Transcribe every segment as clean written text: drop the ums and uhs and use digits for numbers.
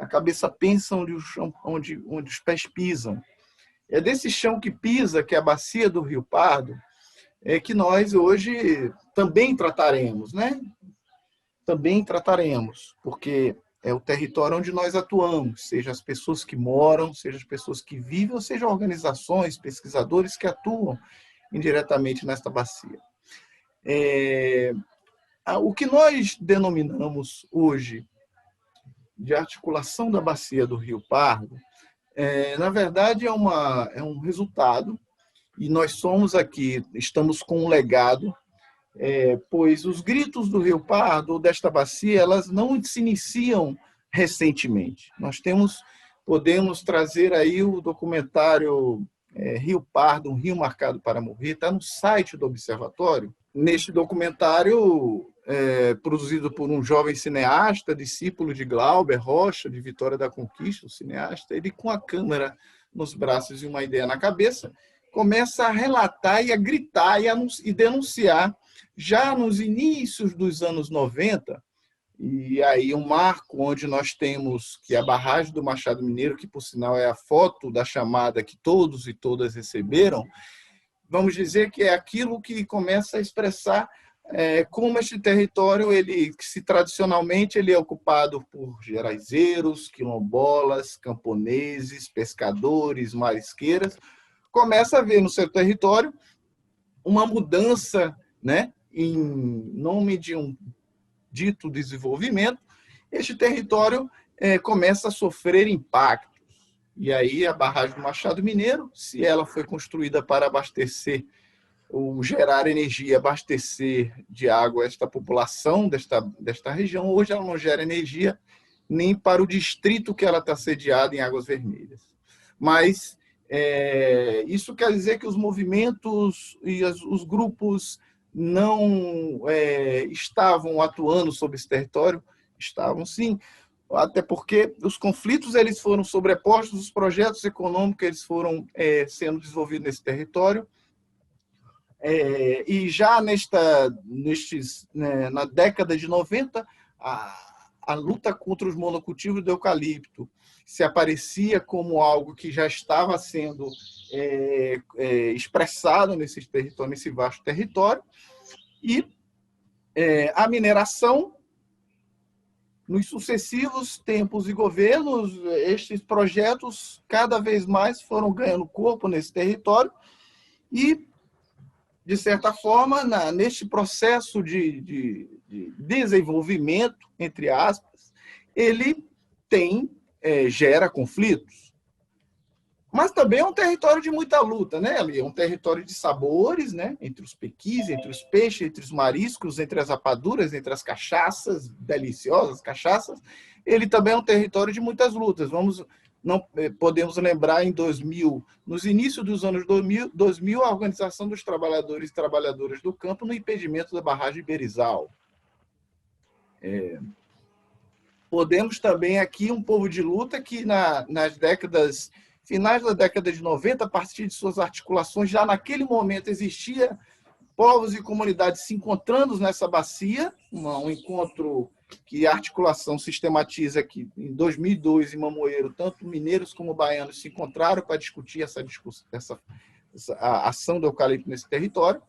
a cabeça pensa onde, o chão, onde os pés pisam. É desse chão que pisa, que é a bacia do Rio Pardo, que nós hoje também trataremos, né? Também trataremos, porque é o território onde nós atuamos, seja as pessoas que moram, seja as pessoas que vivem, ou seja organizações, pesquisadores que atuam indiretamente nesta bacia. O que nós denominamos hoje de articulação da bacia do Rio Pardo, na verdade, é um resultado, e nós somos aqui, estamos com um legado, pois os gritos do Rio Pardo, ou desta bacia, elas não se iniciam recentemente. Podemos trazer aí o documentário Rio Pardo, um rio marcado para morrer, está no site do Observatório. Neste documentário, produzido por um jovem cineasta, discípulo de Glauber Rocha, de Vitória da Conquista, o cineasta, ele com a câmera nos braços e uma ideia na cabeça, começa a relatar e a gritar e denunciar, já nos inícios dos anos 90, e aí um marco onde nós temos que a barragem do Machado Mineiro, que por sinal é a foto da chamada que todos e todas receberam, vamos dizer que é aquilo que começa a expressar como este território, tradicionalmente, ele é ocupado por geraizeiros, quilombolas, camponeses, pescadores, marisqueiras, começa a ver no seu território uma mudança, né, em nome de um dito desenvolvimento, este território começa a sofrer impactos. E aí a barragem do Machado Mineiro, se ela foi construída para abastecer ou gerar energia, abastecer de água esta população desta região, hoje ela não gera energia nem para o distrito que ela está sediada em Águas Vermelhas. Mas isso quer dizer que os movimentos e os grupos não estavam atuando sobre esse território? Estavam, sim, até porque os conflitos eles foram sobrepostos, os projetos econômicos eles foram sendo desenvolvidos nesse território, e já na década de 90, a luta contra os monocultivos do eucalipto se aparecia como algo que já estava sendo expressado nesse vasto território, e a mineração, nos sucessivos tempos e governos, estes projetos cada vez mais foram ganhando corpo nesse território e, de certa forma, neste processo de desenvolvimento, entre aspas, ele gera conflitos. Mas também é um território de muita luta, né? Ali é um território de sabores, né? Entre os pequis, entre os peixes, entre os mariscos, entre as rapaduras, entre as cachaças, deliciosas cachaças. Ele também é um território de muitas lutas. Não podemos lembrar em 2000, nos inícios dos anos 2000, a Organização dos Trabalhadores e Trabalhadoras do Campo no impedimento da barragem Berizal. Podemos também aqui um povo de luta que nas finais da década de 90, a partir de suas articulações, já naquele momento existia povos e comunidades se encontrando nessa bacia, um encontro que a articulação sistematiza que em 2002, em Mamoeiro, tanto mineiros como baianos se encontraram para discutir a ação do eucalipto nesse território.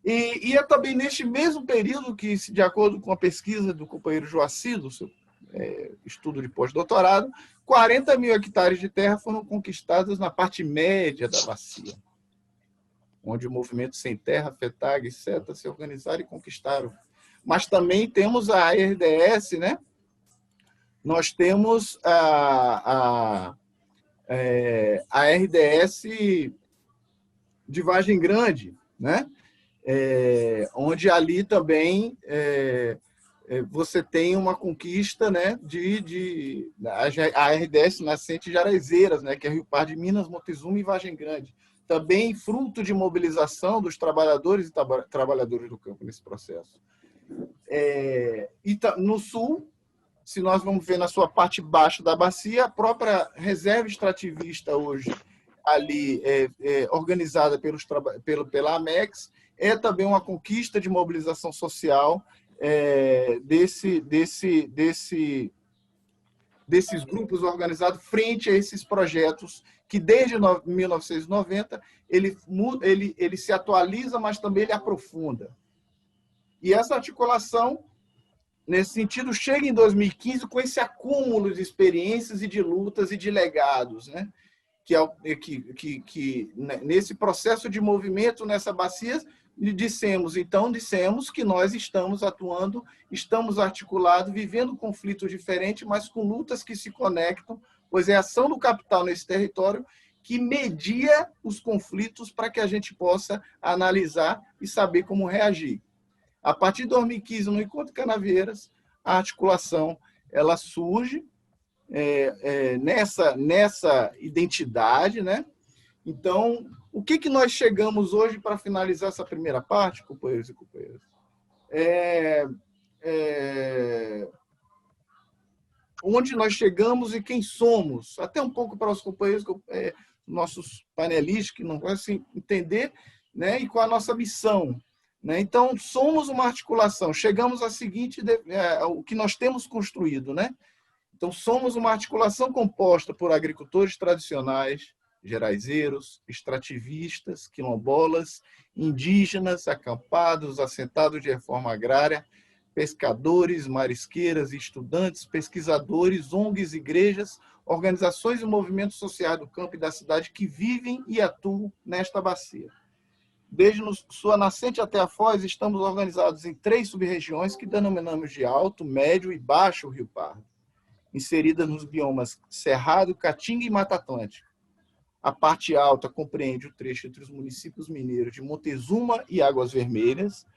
E é também neste mesmo período que, de acordo com a pesquisa do companheiro Joaci, do seu estudo de pós-doutorado, 40 mil hectares de terra foram conquistados na parte média da bacia, onde o movimento Sem Terra, FETAG, etc., se organizaram e conquistaram. Mas também temos a RDS, né? Nós temos a RDS de Vargem Grande, né? Onde ali também você tem uma conquista, né, a RDS Nascente Jaraizeiras, né, que é Rio Pardo de Minas, Montezuma e Vargem Grande. Também fruto de mobilização dos trabalhadores e trabalhadoras do campo nesse processo. E no sul, se nós vamos ver na sua parte baixa da bacia, a própria reserva extrativista hoje, ali organizada pela Amex, é também uma conquista de mobilização social desses grupos organizados frente a esses projetos que, desde 1990, ele se atualiza, mas também ele aprofunda. E essa articulação, nesse sentido, chega em 2015 com esse acúmulo de experiências e de lutas e de legados, né? Que nesse processo de movimento nessa bacia, dissemos que nós estamos atuando, estamos articulados, vivendo conflitos diferentes, mas com lutas que se conectam, pois é a ação do capital nesse território que media os conflitos para que a gente possa analisar e saber como reagir. A partir de 2015, no Encontro Canavieiras, a articulação ela surge nessa identidade, né? Então, o que nós chegamos hoje para finalizar essa primeira parte, companheiros e companheiras? Onde nós chegamos e quem somos? Até um pouco para os companheiros, nossos panelistas, que não conseguem entender, né? E qual a nossa missão. Né? Então, somos uma articulação. Chegamos a seguinte, o que nós temos construído. Né? Então, somos uma articulação composta por agricultores tradicionais, geraizeiros, extrativistas, quilombolas, indígenas, acampados, assentados de reforma agrária, pescadores, marisqueiras, estudantes, pesquisadores, ONGs, igrejas, organizações e movimentos sociais do campo e da cidade que vivem e atuam nesta bacia. Desde sua nascente até a foz, estamos organizados em 3 sub-regiões que denominamos de Alto, Médio e Baixo Rio Pardo, inseridas nos biomas Cerrado, Caatinga e Mata Atlântica. A parte alta compreende o trecho entre os municípios mineiros de Montezuma e Águas Vermelhas,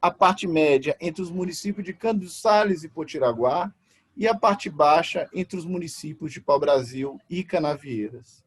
a parte média entre os municípios de Cândido Sales e Potiraguá, e a parte baixa entre os municípios de Pau-Brasil e Canavieiras.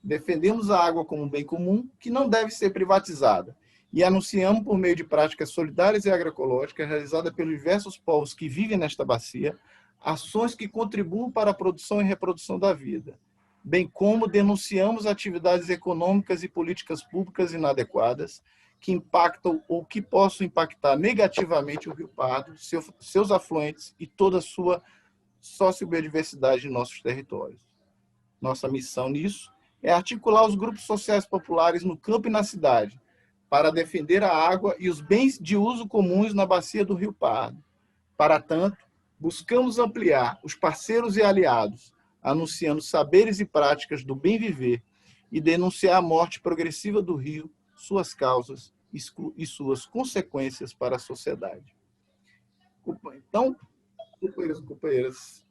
Defendemos a água como um bem comum que não deve ser privatizada e anunciamos, por meio de práticas solidárias e agroecológicas realizadas pelos diversos povos que vivem nesta bacia, ações que contribuam para a produção e reprodução da vida, bem como denunciamos atividades econômicas e políticas públicas inadequadas que impactam ou que possam impactar negativamente o Rio Pardo, seus afluentes e toda a sua sociobiodiversidade em nossos territórios. Nossa missão nisso é articular os grupos sociais populares no campo e na cidade, para defender a água e os bens de uso comuns na bacia do Rio Pardo. Para tanto, buscamos ampliar os parceiros e aliados, anunciando saberes e práticas do bem viver e denunciar a morte progressiva do rio, suas causas e suas consequências para a sociedade. Então, companheiros e companheiras,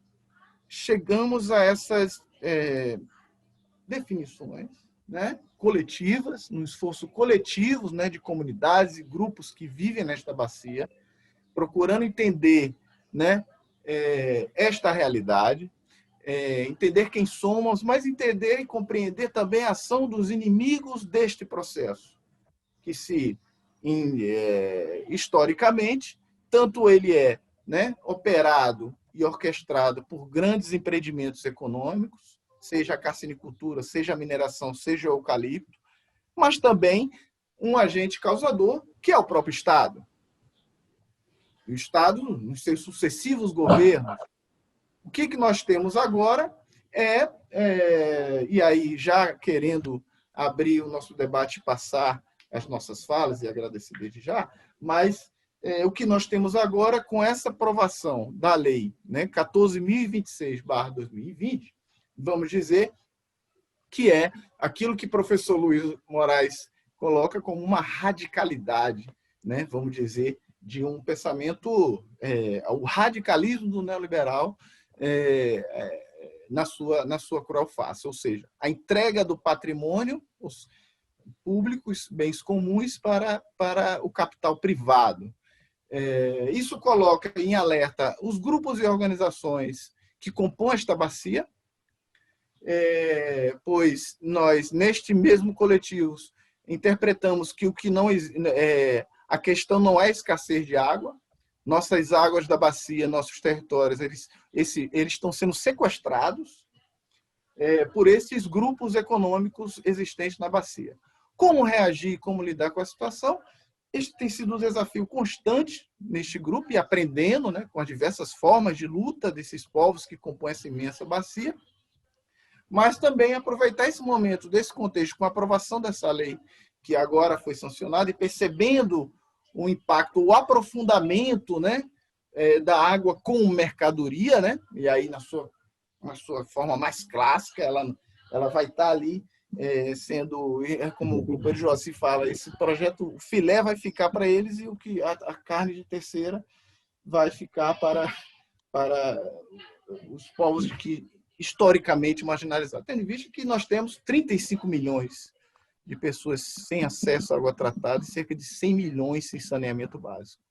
chegamos a essas definições, né, coletivas, no esforço coletivo, né, de comunidades e grupos que vivem nesta bacia, procurando entender, né, esta realidade, entender quem somos, mas entender e compreender também a ação dos inimigos deste processo, que historicamente, tanto ele né, operado e orquestrado por grandes empreendimentos econômicos, seja a carcinicultura, seja a mineração, seja o eucalipto, mas também um agente causador, que é o próprio Estado. O Estado, nos seus sucessivos governos. O que nós temos agora e aí já querendo abrir o nosso debate e passar as nossas falas, e agradecer desde já, mas o que nós temos agora com essa aprovação da lei, né, 14.026/2020, vamos dizer que é aquilo que o professor Luiz Moraes coloca como uma radicalidade, né, vamos dizer, de um pensamento, o radicalismo do neoliberal na sua cruel face, ou seja, a entrega do patrimônio, os públicos, bens comuns para o capital privado. Isso coloca em alerta os grupos e organizações que compõem esta bacia, pois nós, neste mesmo coletivo, interpretamos que a questão não é escassez de água. Nossas águas da bacia, nossos territórios, eles estão sendo sequestrados por esses grupos econômicos existentes na bacia. Como reagir, como lidar com a situação? Este tem sido um desafio constante neste grupo e aprendendo, né, com as diversas formas de luta desses povos que compõem essa imensa bacia, mas também aproveitar esse momento, desse contexto, com a aprovação dessa lei, que agora foi sancionada, e percebendo o impacto, o aprofundamento, né, da água como mercadoria, né, e aí na sua forma mais clássica, ela vai estar ali sendo, como o companheiro Joacir fala, esse projeto, o filé vai ficar para eles e o que a carne de terceira vai ficar para os povos que historicamente marginalizados. Tendo em vista que nós temos 35 milhões de pessoas sem acesso à água tratada e cerca de 100 milhões sem saneamento básico.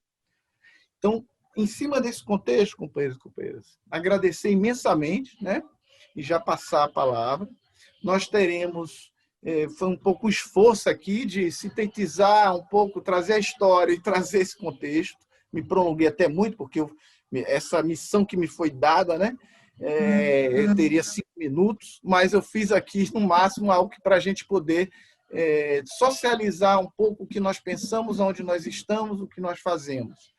Então, em cima desse contexto, companheiros e companheiras, agradecer imensamente, né? E já passar a palavra. Nós teremos, foi um pouco o esforço aqui de sintetizar um pouco, trazer a história e trazer esse contexto. Me prolonguei até muito, porque essa missão que me foi dada, né? Eu teria 5 minutos, mas eu fiz aqui, no máximo, algo para a gente poder socializar um pouco o que nós pensamos, onde nós estamos, o que nós fazemos.